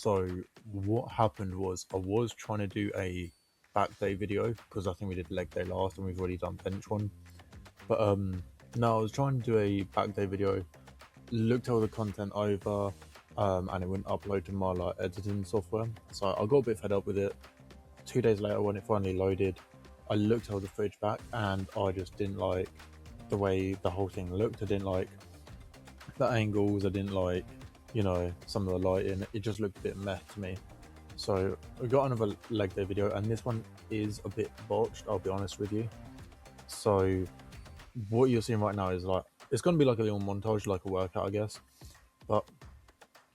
So what happened was I was trying to do a back day video because I think we did leg day last and we've already done bench one. But no, I was trying to do a back day video, looked all the content over, and it wouldn't upload to my like editing software. So I got a bit fed up with it. 2 days later, when it finally loaded, I looked at the footage back and I just didn't like the way the whole thing looked. I didn't like the angles. I didn't like, some of the lighting. It just looked a bit meh to me. So I got another leg day video, and this one is a bit botched. I'll be honest with you. So what you're seeing right now is like it's gonna be like a little montage, like a workout, I guess. But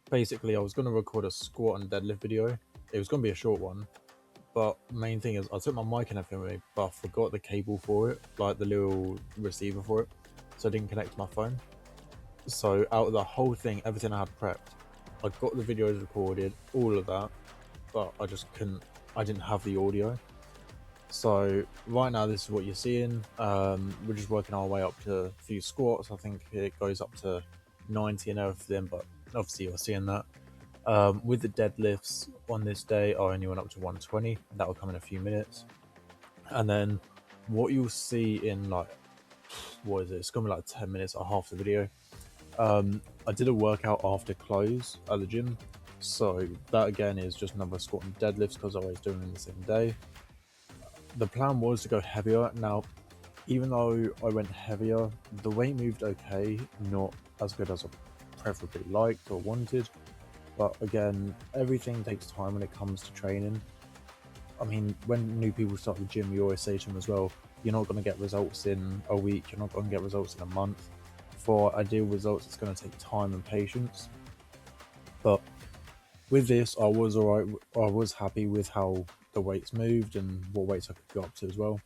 basically, I was gonna record a squat and deadlift video. It was gonna be a short one, but main thing is I took my mic and everything with me, but I forgot the cable for it, like the little receiver for it, so I didn't connect to my phone. So out of the whole thing, everything I had prepped, I got the videos recorded, all of that, but I didn't have the audio. So right now, this is what you're seeing. We're just working our way up to a few squats. I think it goes up to 90 and everything, but obviously you're seeing that. With the deadlifts on this day, I only went up to 120. That will come in a few minutes. And then what you'll see in like, what is it? It's gonna be like 10 minutes or half the video. I did a workout after close at the gym. So that again is just another squat and deadlifts because I was doing it the same day. The plan was to go heavier. Now, even though I went heavier, the weight moved okay, not as good as I preferably liked or wanted. But again, everything takes time when it comes to training. I mean, when new people start the gym, you always say to them as well, you're not going to get results in a week, you're not going to get results in a month. For ideal results, it's going to take time and patience. But with this, I was alright. I was happy with how the weights moved and what weights I could go up to as well.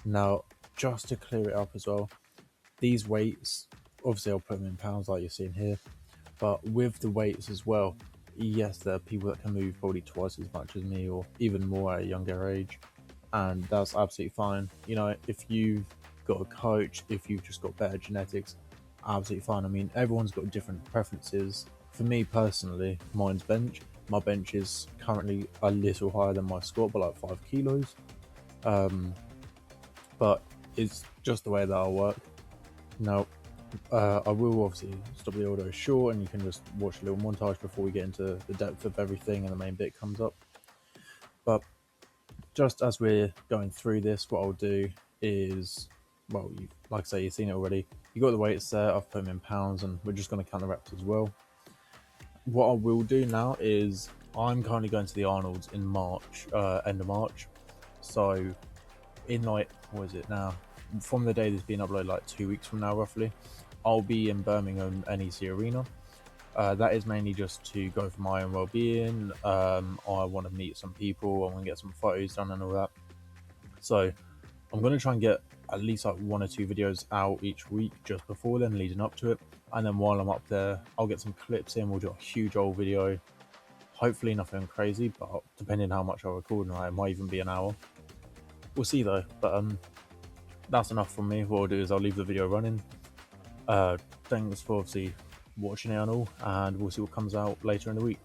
Now, just to clear it up as well, these weights, obviously I'll put them in pounds like you're seeing here, but with the weights as well, yes, there are people that can move probably twice as much as me or even more at a younger age, and that's absolutely fine. If you've got a coach, if you've just got better genetics, absolutely fine. I mean, everyone's got different preferences. For me personally, mine's bench. My bench is currently a little higher than my squat by like 5 kilos. But it's just the way that I work. Now, I will obviously stop the audio short and you can just watch a little montage before we get into the depth of everything and the main bit comes up. But just as we're going through this, what I'll do is, well, like I say, you've seen it already. You got the weights there, I've put them in pounds, and we're just going to count the reps as well. What I will do now is I'm currently going to the Arnold's in March, end of March. So in like, what is it now? From the day this being uploaded, like 2 weeks from now roughly, I'll be in Birmingham NEC Arena. That is mainly just to go for my own well-being. I want to meet some people, I want to get some photos done and all that. So I'm going to try and get at least like 1 or 2 videos out each week just before then, leading up to it. And then while I'm up there, I'll get some clips in. We'll do a huge old video. Hopefully nothing crazy, but depending on how much I record, it might even be an hour. We'll see though. But that's enough from me. What I'll do is I'll leave the video running. Thanks for obviously watching it and all, and we'll see what comes out later in the week.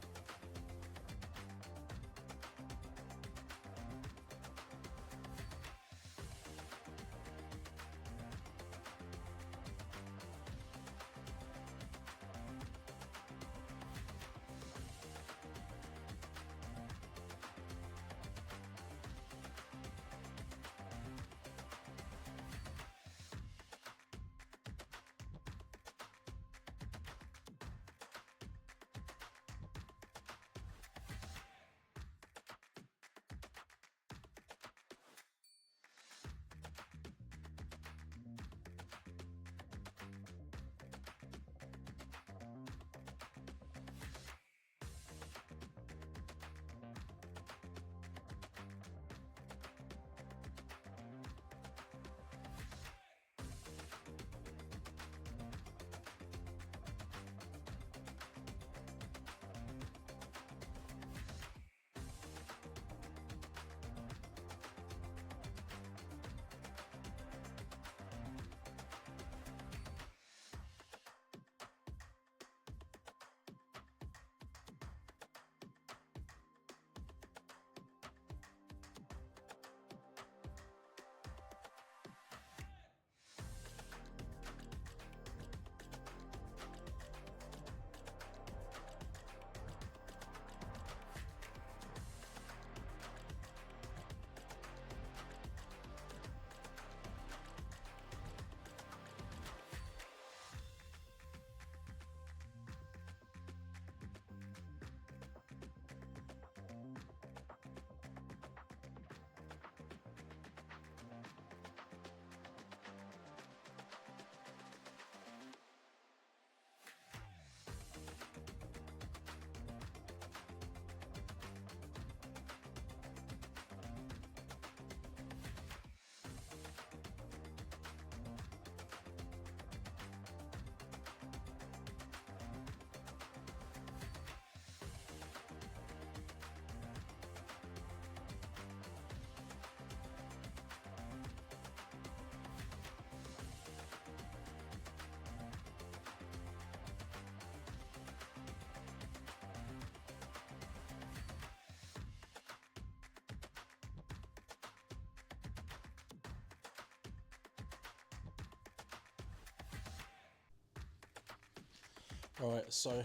Alright, so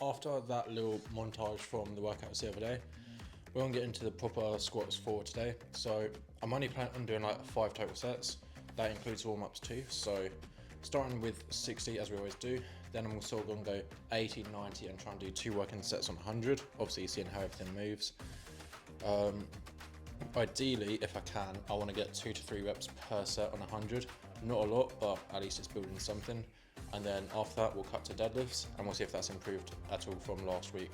after that little montage from the workouts the other day, we're gonna get into the proper squats for today. So I'm only planning on doing like 5 total sets. That includes warm-ups too. So starting with 60 as we always do, then I'm also gonna go 80, 90 and try and do 2 working sets on 100. Obviously seeing how everything moves. Ideally, if I can, I wanna get 2 to 3 reps per set on 100. Not a lot, but at least it's building something. And then after that, we'll cut to deadlifts and we'll see if that's improved at all from last week.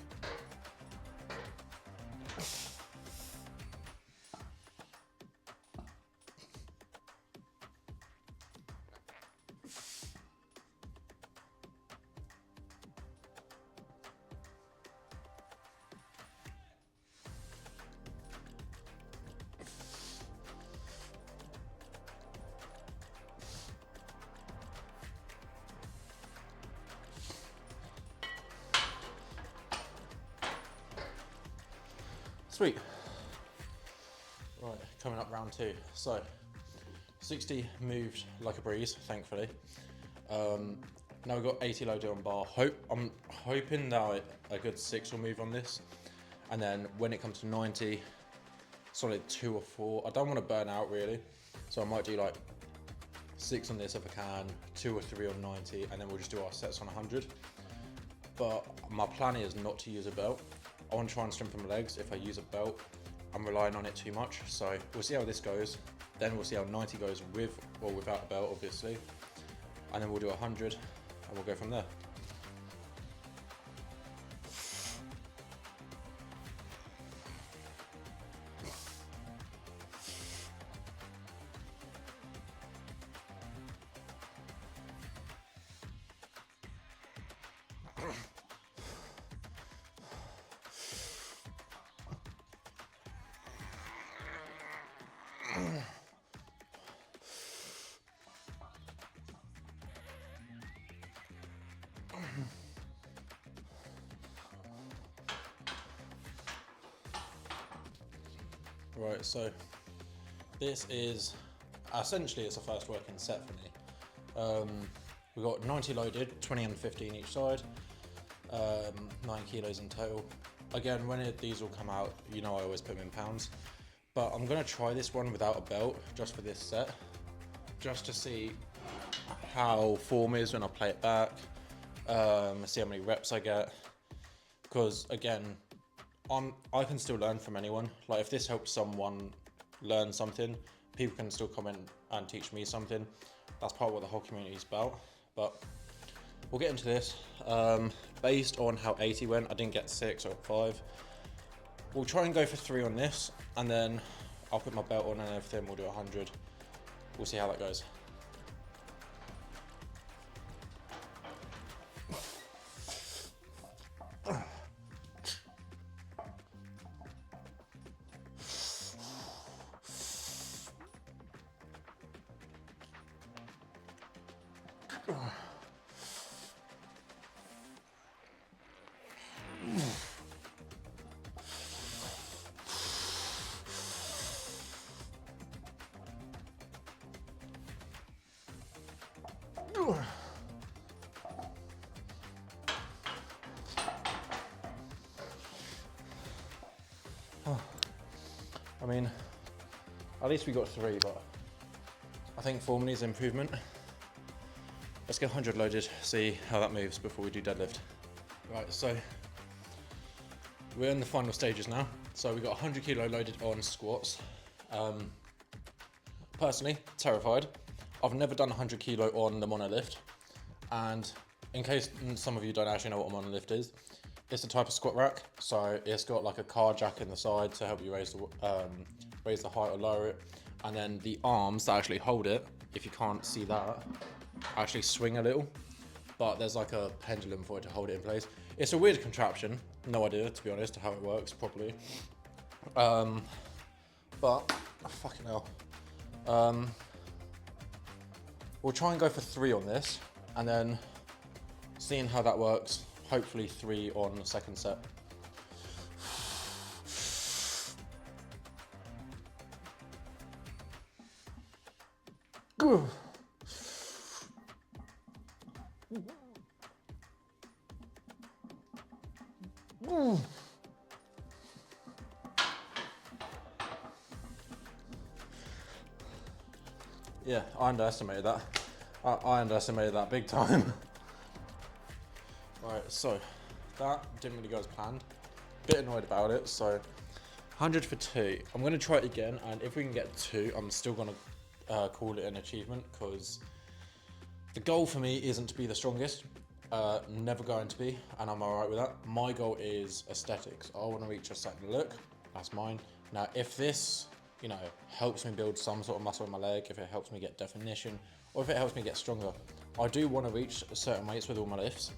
Sweet. Right, coming up round 2. So 60 moved like a breeze, thankfully. Now we've got 80 loaded on bar. I'm hoping that a good 6 will move on this. And then when it comes to 90, solid 2 or 4. I don't want to burn out really. So I might do like 6 on this if I can, 2 or 3 on 90, and then we'll just do our sets on 100. But my plan is not to use a belt. I want to try and strengthen my legs. If I use a belt, I'm relying on it too much. So we'll see how this goes. Then we'll see how 90 goes with or without a belt, obviously. And then we'll do 100 and we'll go from there. Right, so this is essentially it's a first working set for me. We've got 90 loaded, 20 and 15 each side, 9 kilos in total. Again, when these all come out, you know I always put them in pounds. But I'm gonna try this one without a belt just for this set, just to see how form is when I play it back, see how many reps I get. Because again, I can still learn from anyone. Like if this helps someone learn something, people can still comment and teach me something. That's part of what the whole community is about. But we'll get into this. Based on how 80 went, I didn't get 6 or 5. We'll try and go for 3 on this, and then I'll put my belt on and everything. We'll do 100. We'll see how that goes. I mean, at least we got 3, but I think form needs improvement. Let's get 100 loaded, see how that moves before we do deadlift. Right, so we're in the final stages now. So we got 100 kilo loaded on squats. Personally, terrified. I've never done 100 kilo on the monolift. And in case some of you don't actually know what a monolift is, it's a type of squat rack. So it's got like a car jack in the side to help you raise the height or lower it. And then the arms that actually hold it, if you can't see that, actually swing a little. But there's like a pendulum for it to hold it in place. It's a weird contraption. No idea, to be honest, how it works properly. But, oh, fucking hell. We'll try and go for 3 on this, and then seeing how that works, hopefully 3 on the second set. Yeah, I underestimated that. I underestimated that big time. Right, so that didn't really go as planned. Bit annoyed about it, so 100 for 2. I'm going to try it again, and if we can get 2, I'm still going to call it an achievement, because the goal for me isn't to be the strongest. Never going to be, and I'm alright with that. My goal is aesthetics. I want to reach a certain look. That's mine. Now, if this, you know, helps me build some sort of muscle in my leg, if it helps me get definition, or if it helps me get stronger, I do want to reach certain weights with all my lifts.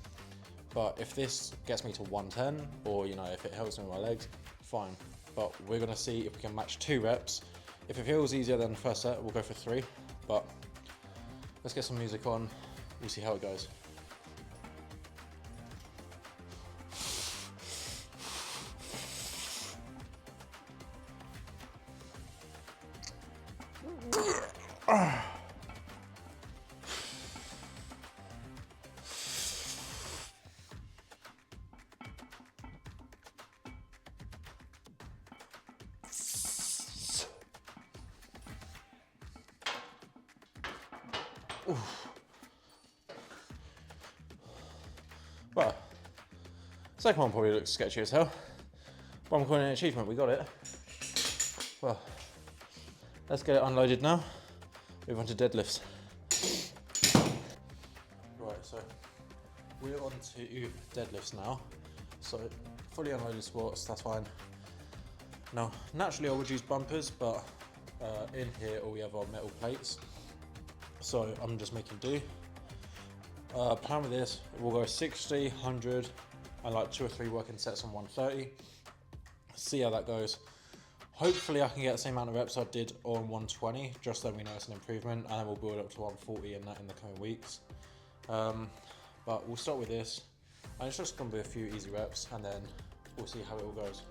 But if this gets me to 110, or, you know, if it helps me with my legs, fine. But we're going to see if we can match 2 reps. If it feels easier than the first set, we'll go for 3. But let's get some music on. We'll see how it goes. Well, second one probably looks sketchy as hell, but I'm calling it an achievement. We got it. Well, let's get it unloaded now. Move on to deadlifts. Right, so we're on to deadlifts now. So fully unloaded squats, that's fine. Now, naturally I would use bumpers, but in here all we have are metal plates. So I'm just making do. Plan with this, we'll go 60, 100, and like 2 or 3 working sets on 130. See how that goes. Hopefully I can get the same amount of reps I did on 120, just so we know it's an improvement, and then we'll build up to 140 and that in the coming weeks. But we'll start with this, and it's just going to be a few easy reps, and then we'll see how it all goes.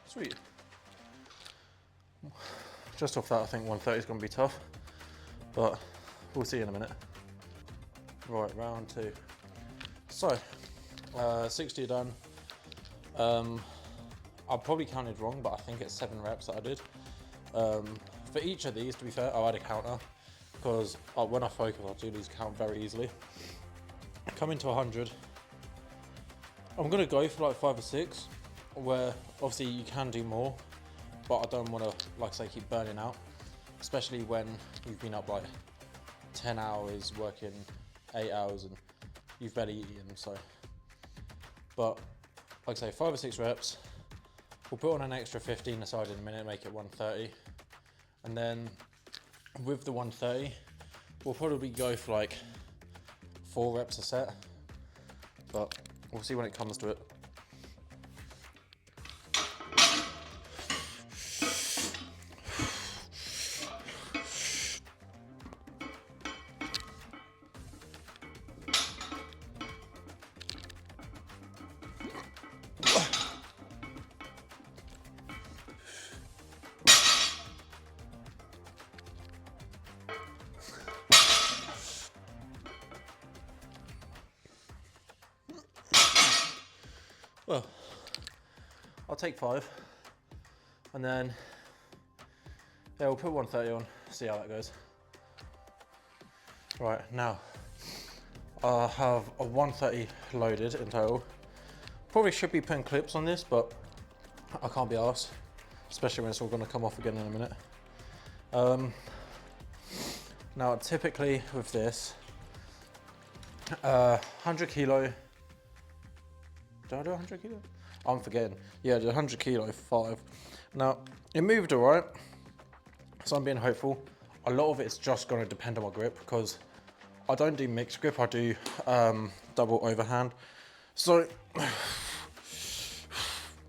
Sweet. Just off that, I think 130 is going to be tough, but we'll see in a minute. Right, round 2. So, 60 are done. I probably counted wrong, but I think it's 7 reps that I did. For each of these, to be fair, I'll add a counter, because when I focus, I do lose count very easily. Coming to 100, I'm going to go for like 5 or 6, where obviously you can do more, but I don't want to, like I say, keep burning out, especially when you've been up like 10 hours working 8 hours and you've barely eaten. So, but like I say, 5 or 6 reps. We'll put on an extra 15 aside in a minute, make it 130, and then with the 130 we'll probably go for like 4 reps a set, but we'll see when it comes to it. Well, I'll take 5, and then yeah, we'll put 130 on, see how that goes. Right, now I have a 130 loaded in total. Probably should be putting clips on this, but I can't be arsed, especially when it's all going to come off again in a minute. Now typically with this, 100 kilo, did I do 100 kilo? I'm forgetting. Yeah, I did 100 kilo, 5. Now, it moved all right, so I'm being hopeful. A lot of it's just going to depend on my grip, because I don't do mixed grip, I do double overhand. So,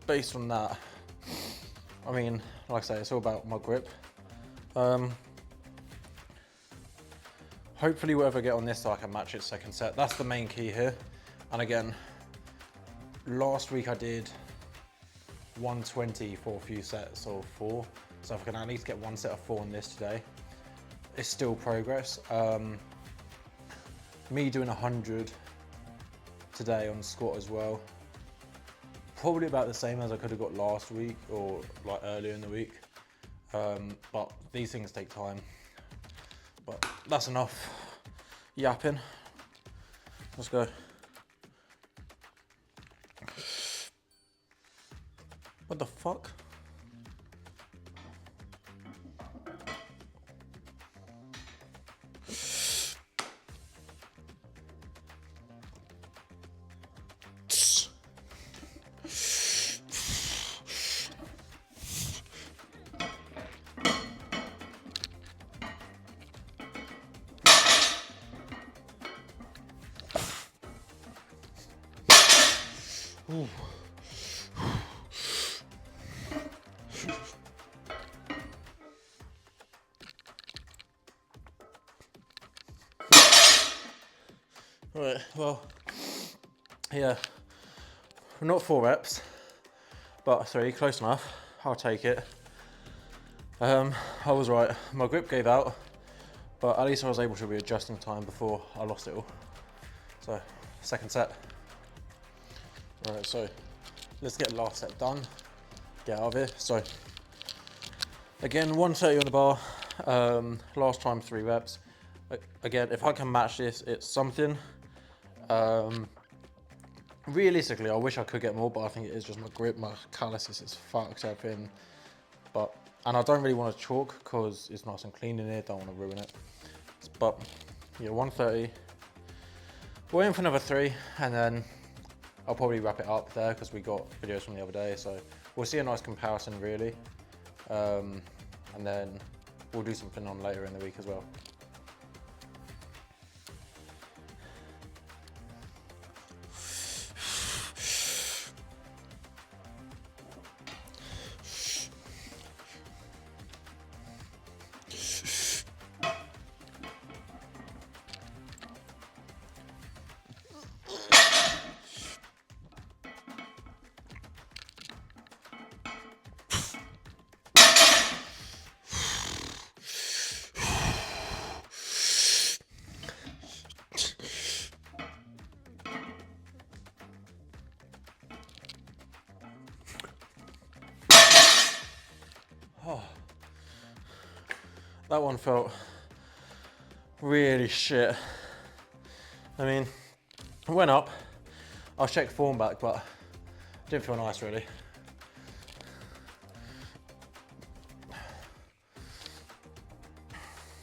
based on that, I mean, like I say, it's all about my grip. Hopefully whatever I get on this, I can match it second set. That's the main key here. And again, last week I did 120 for a few sets or 4. So if I can at least get 1 set of 4 on this today, it's still progress. Me doing 100 today on squat as well, probably about the same as I could have got last week or like earlier in the week. But these things take time. But that's enough yapping. Let's go. What the fuck? Ooh. Right, well, yeah, not 4 reps, but 3, close enough. I'll take it. I was right, my grip gave out, but at least I was able to readjust in time before I lost it all. So, second set. Right, so let's get the last set done, get out of here. So, again, 130 on the bar, last time 3 reps. Again, if I can match this, it's something. Realistically, I wish I could get more, but I think it is just my grip, my calluses is fucked everything. And I don't really want to chalk because it's nice and clean in here, don't want to ruin it. But yeah, 130. We're in for another 3, and then I'll probably wrap it up there because we got videos from the other day, so we'll see a nice comparison really. And then we'll do something on later in the week as well. Oh, that one felt really shit. I mean, I went up, I checked form back, but it didn't feel nice really.